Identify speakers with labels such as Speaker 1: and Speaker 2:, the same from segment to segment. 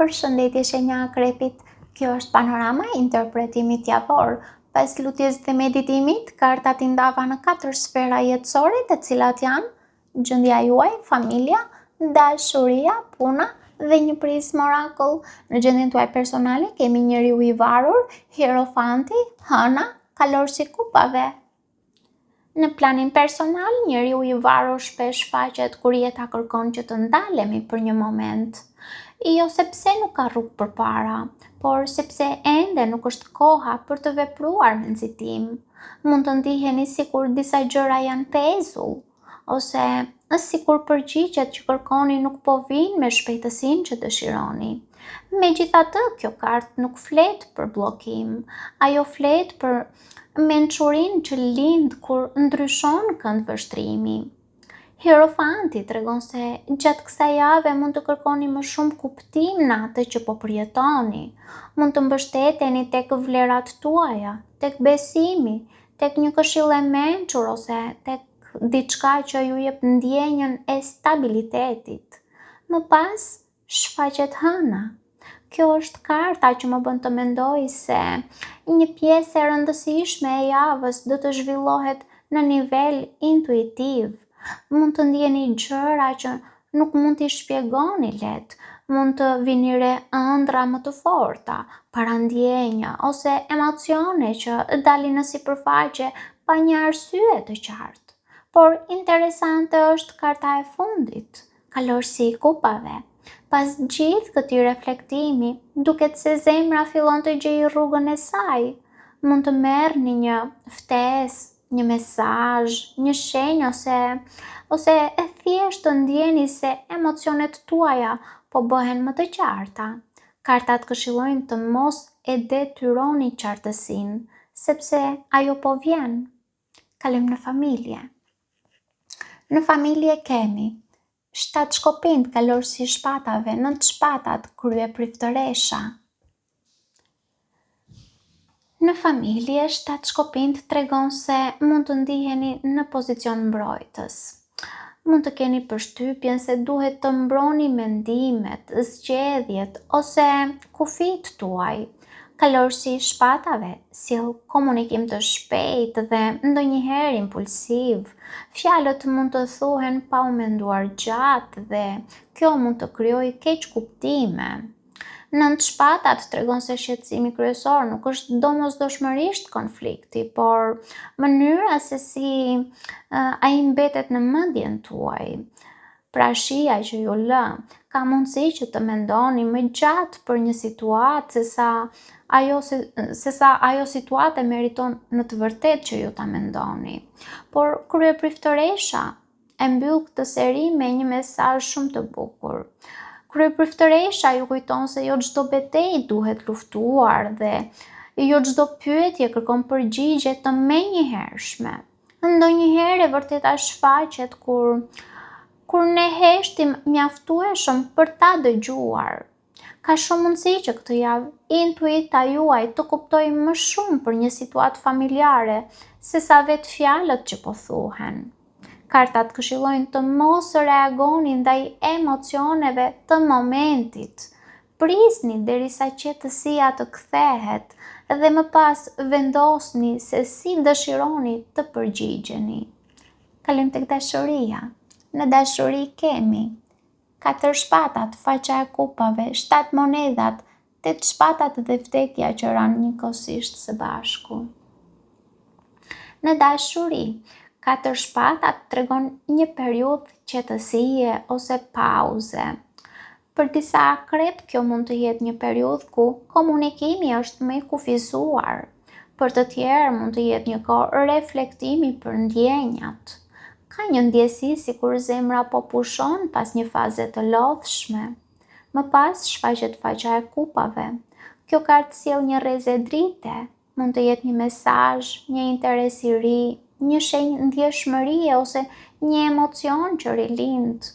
Speaker 1: Përshëndetje shenja akrepit, kjo është panorama e interpretimit javor. Pas lutjes dhe meditimit, kartat i ndava në 4 sfera jetësore, të cilat janë gjendja juaj, familja, dashuria, puna dhe një prizmë orakull. Në gjendjen tuaj personale kemi njeriu i varur, hierofanti, hëna, kalorësi i kupave. Në planin personal, njeriu i varur shpesh faqet kur jeta kërkon që të ndalemi për një moment. Jo sepse nuk ka rrugë përpara, por sepse ende nuk është koha për të vepruar me nxitim. Mund të ndiheni sikur disa gjëra janë pezull, ose sikur përgjigjet që kërkoni nuk po vijnë me shpejtësinë që dëshironi. Megjithatë, kjo kartë nuk flet për bllokim, ajo flet për mençurinë që lind kur ndryshon kënd vështrimi. Hierofanti tregon se gjatë kësaj jave mund të kërkoni më shumë kuptim në atë që po përjetoni. Mund të mbështeteni tek vlerat tuaja, tek besimi, tek një këshill e mençur ose tek diçka që ju jep ndjenjën e stabilitetit. Më pas shfaqet hëna. Kjo është karta që më bën të mendoj se një pjesë e rëndësishme e javës do të zhvillohet në nivel intuitiv. Mund të ndjeni gjëra që nuk mund t'i shpjegoni lehtë, mund të vini re ëndra më të forta, parandjenja ose emocione që dalin në sipërfaqe pa një arsye të qartë. Por interesante është karta e fundit, kalorësi i kupave. Pas gjithë këtij reflektimi, duket se zemra fillon të gjejë rrugën e saj. Mund të merrni një ftesë, një mesazh, një shenjë ose e thjesht të ndjeni se emocionet tuaja po bëhen më të qarta. Kartat këshillojnë të mos e detyroni qartësinë, sepse ajo po vjen. Kalojmë në familje. Në familje kemi 7 shkopind, kalorësi i shpatave, 9 shpatat, krye priftëresha. Në familje, 7 shkopind tregon se mund të ndiheni në pozicion mbrojtës. Mund të keni përshtypjen se duhet të mbroni mendimet, zgjedhjet ose kufijtë tuaj. Kalorësi i shpatave sjell komunikim të shpejtë dhe ndonjëherë impulsiv. Fjalët mund të thuhen pa u menduar gjatë dhe kjo mund të krijojë keq kuptime. 9 shpatat tregon se shqetësimi kryesor nuk është domosdoshmërisht konflikti, por mënyra se si ai mbetet në mendjen tuaj. Prashia që ju lë ka mundësi që të mendoni më gjatë për një situatë sesa ajo situatë meriton në të vërtetë që ju ta mendoni. Por krye priftëresha e mbyll këtë seri me një mesazh shumë të bukur. Krye priftëresha ju kujton se jo çdo betejë duhet luftuar dhe jo çdo pyetje kërkon përgjigje të menjëhershme. Ndonjëherë e vërteta shfaqet kur ne heshtim mjaftueshëm për ta dëgjuar. Ka shumë mundësi që këtë javë intuita juaj të kuptojë më shumë për një situatë familjare sesa vetë fjalët që po thuhen. Kartat këshillojnë të mos reagoni ndaj emocioneve të momentit. Prisni derisa qetësia të kthehet dhe më pas vendosni se si dëshironi të përgjigjeni. Kalojmë tek dashuria. Në dashuri kemi 4 shpatat, faqa e kupave, 7 monedat, 8 shpatat dhe vdekja që ranë njëkohësisht së bashku. Në dashuri, 4 shpatat tregon një periudhë qetësie ose pauze. Për disa akrep, kjo mund të jetë një periudhë ku komunikimi është më i kufizuar. Për të tjerë mund të jetë një kohë reflektimi për ndjenjat. Ka një ndjesi sikur zemra po pushon pas një faze të lodhshme. Më pas shfaqet faqa e kupave. Kjo kartë sjell një rrezë drite, mund të jetë një mesazh, një interes i ri, një shenjë ndjeshmërie ose një emocion që rilind.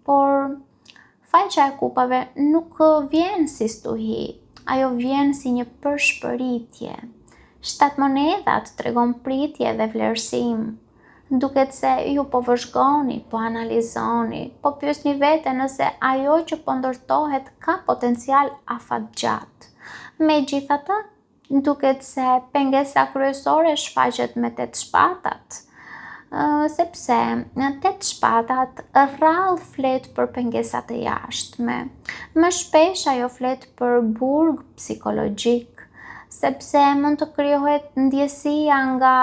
Speaker 1: Por faqa e kupave nuk vjen si stuhi, ajo vjen si një përshpëritje. 7 monedat tregon pritje dhe vlerësim. Duket se ju po vëzhgoni, po analizoni, po pyesni vete nëse ajo që po ndërtohet ka potencial afatgjatë. Megjithatë, duket se pengesa kryesore shfaqet me 8 shpatat, sepse 8 shpatat rrallë flet për pengesat e jashtme. Më shpesh ajo flet për burg psikologjik, sepse mund të krijohet ndjesia nga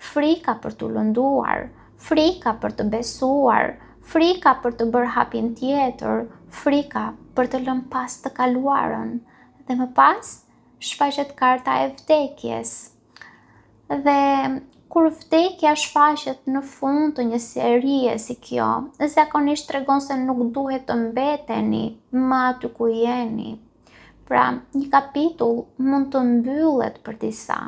Speaker 1: frika për të lënduar, frika për të besuar, frika për të bërë hapin tjetër, frika për të lënë pas të kaluarën. Dhe më pas, shfaqet karta e vdekjes. Dhe kur vdekja shfaqet në fund të një serie si kjo, zakonisht tregon se nuk duhet të mbeteni më aty ku jeni. Pra, një kapitull mund të mbyllet për disa,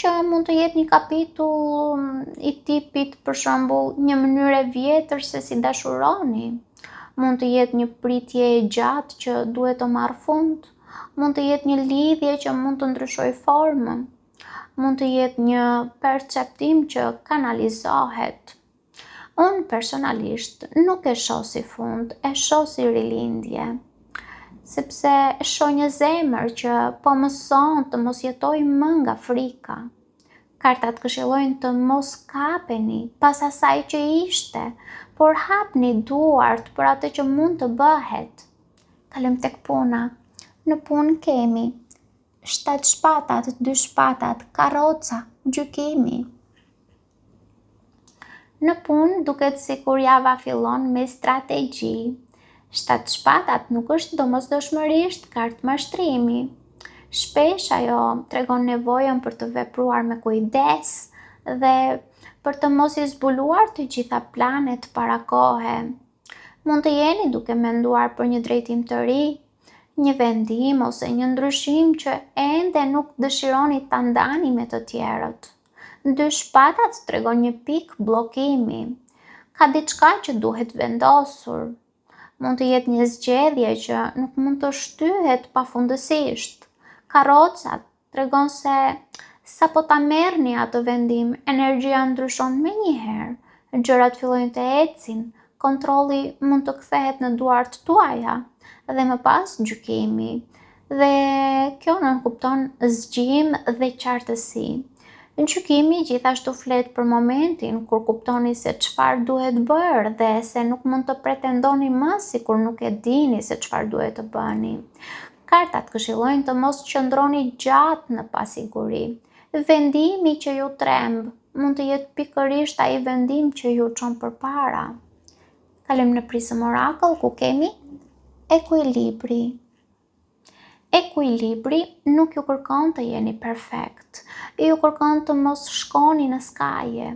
Speaker 1: që mund të jetë një kapitull i tipit për shembull një mënyrë e vjetër se si dashuroni, mund të jetë një pritje e gjatë që duhet të marrë fund, mund të jetë një lidhje që mund të ndryshojë formën, mund të jetë një perceptim që kanalizohet. Unë personalisht nuk e shoh si fund, e shoh si rilindje, sepse shoh një zemër që po mëson të mos jetoj më nga frika. Kartat këshillojnë të mos kapeni pas asaj që ishte, por hapni duart për atë që mund të bëhet. Kalojmë tek puna. Në punë kemi 7 shpatat, 2 shpatat, karroca, gjykimi. Në punë duket sikur java fillon me strategji. 7 shpatat nuk është domosdoshmërisht kartë mashtrimi. Shpesh ajo tregon nevojën për të vepruar me kujdes dhe për të mos i zbuluar të gjitha planet para kohe. Mund të jeni duke menduar për një drejtim të ri, një vendim ose një ndryshim që ende nuk dëshironi ta ndani me të tjerët. 2 shpatat tregon një pikë bllokimi. Ka diçka që duhet vendosur. Mund të jetë një zgjedhje që nuk mund të shtyhet pafundësisht. Karrocat tregon se sapo ta merrni atë vendim, energjia ndryshon menjëherë, gjërat fillojnë të ecin, kontrolli mund të kthehet në duart tuaja. Dhe më pas gjykimi. Dhe kjo nënkupton zgjim dhe qartësi. Gjykimi gjithashtu flet për momentin kur kuptoni se çfarë duhet bërë dhe se nuk mund të pretendoni më sikur nuk e dini se çfarë duhet të bëni. Kartat këshillojnë të mos qëndroni gjatë në pasiguri. Vendimi që ju tremb mund të jetë pikërisht ai vendim që ju çon përpara. Kalojmë në prisëm orakull ku kemi ekuilibri. Ekuilibri nuk ju kërkon të jeni perfekt, ju kërkon të mos shkoni në skaje.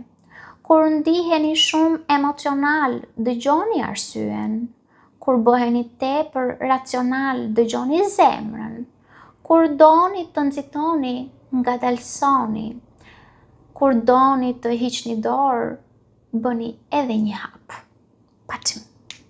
Speaker 1: Kur ndiheni shumë emocional, dëgjoni arsyen. Kur bëheni tepër racional, dëgjoni zemrën. Kur doni të nxitoni, ngadalsoni. Kur doni të hiqni dorë, bëni edhe një hap. Paçim.